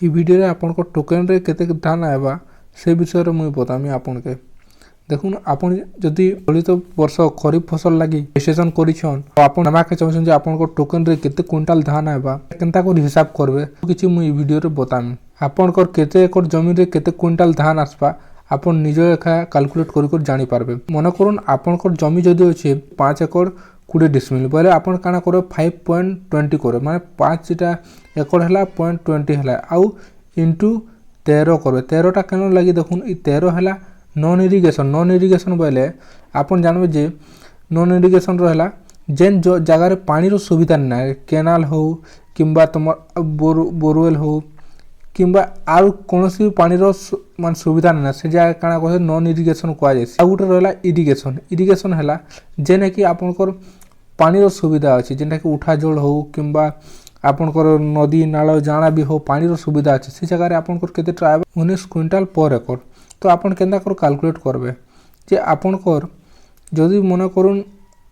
ई video रे आपन को टोकन रे केते धान आएबा से विषय रे मुई बतामी आपन के देखुन आपन जदि चलित वर्ष खरीफ फसल लगी रजिस्ट्रेशन करिछन तो आपन नामा के चाहछन जे आपन को टोकन रे केते क्विंटल धान आएबा केनता को हिसाब करबे किछि मुई वीडियो रे बतामी आपन को केते एकड़ जमीन रे केते क्विंटल धान आसबा आपन निजे एका कैलकुलेट कर जानि पारबे मन करूँ आपन को जमी जदि अछि 5 एकड़ 20 डिसमिल बोले आपन काना करे 5.20 करे माने 5 टा एकड़ हला 0.20 हला आउ इनटू 13 करबे 13 टा केन लागि देखुन ई 13 हला नॉन इरिगेशन बोले आपन जानबे जे नॉन इरिगेशन रहला जेन जो जगह रे पानी रो सुविधा ना केनाल हो किंबा तमर बोरवेल हो किंबा आउ कोनोसी पानी रो मान सुविधा ना से जगह काना कहे नॉन इरिगेशन कोआ जाय आ गुटे रहला इरिगेशन हला जेने कि आपन को पानी रो सुविधा अछि जेना कि उठा जोड़ हो किंबा आपन को नदी नाल जाना भी हो पानी रो सुविधा अछि से जगह रे आपन को केते ट्राइब 19 क्विंटल पर एकड़ तो आपन केंदा कर कैलकुलेट करबे जे आपन को जदी मन करूँ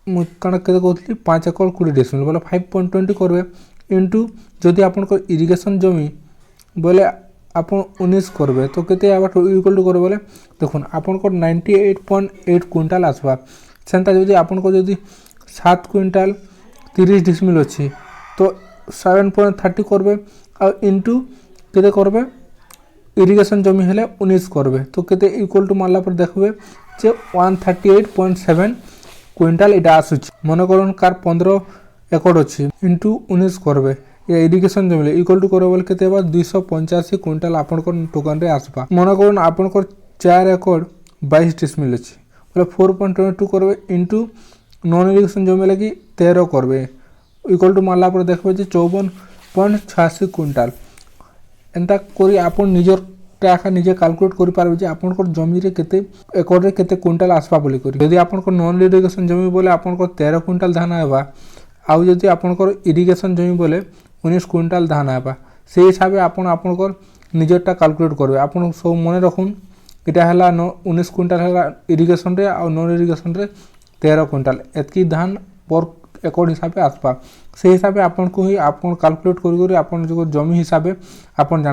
मु कण केते कहतली 5 एकड़ 20 डिसमिल बोले 5.20 करबे इनटू जदी आपन को इरिगेशन जमी बोले आपन 19 करबे तो केते आबा इक्वल टू करबे बोले देखुन आपन को 98.8 क्विंटल आसबा सेंता जदी आपन को जदी 7 क्विंटल 30 डिसमिल अछि तो 7.30 करबे आ इनटू केते करबे इरिगेशन जमी हेले 19 करबे तो केते इक्वल टू मानला पर देखबे जे 138.7 क्विंटल इटा आसुछि मन करन कार 15 एकड़ अछि इनटू 19 करबे या इरिगेशन जमी इक्वल टू करबे केते बा 285 क्विंटल आपन को टोकन रे आसबा मन करन आपन को 4 एकड़ 22 डिसमिल अछि बोले 4.22 करबे इनटू नॉन इरिगेशन जमी लगी 13 करबे इक्वल टू मानला पर देखबे जे 54.86 क्विंटल एंता करी आपन निजर टाका निजे कैलकुलेट करि पारबे जे आपन को जमी रे केते एकड़ रे केते क्विंटल आसबा बोली करी यदि आपन को नॉन इरिगेशन जमी बोले आपन को 13 क्विंटल धान आबा आउ जदि आपन को इरिगेशन जमी बोले 19 क्विंटल धान आबा से हिसाबे आपन को निजरटा कैलकुलेट करबे आपन सब मने रखुन इटा हला 19 क्विंटल हला इरिगेशन रे आ नॉन इरिगेशन रे 13 क्विंटल एतकी धान पर एकड़ हिसाबे आसबा से हिसाबे आपन को ही आपन कैलकुलेट करि आपन जो जमी हिसाबे आपन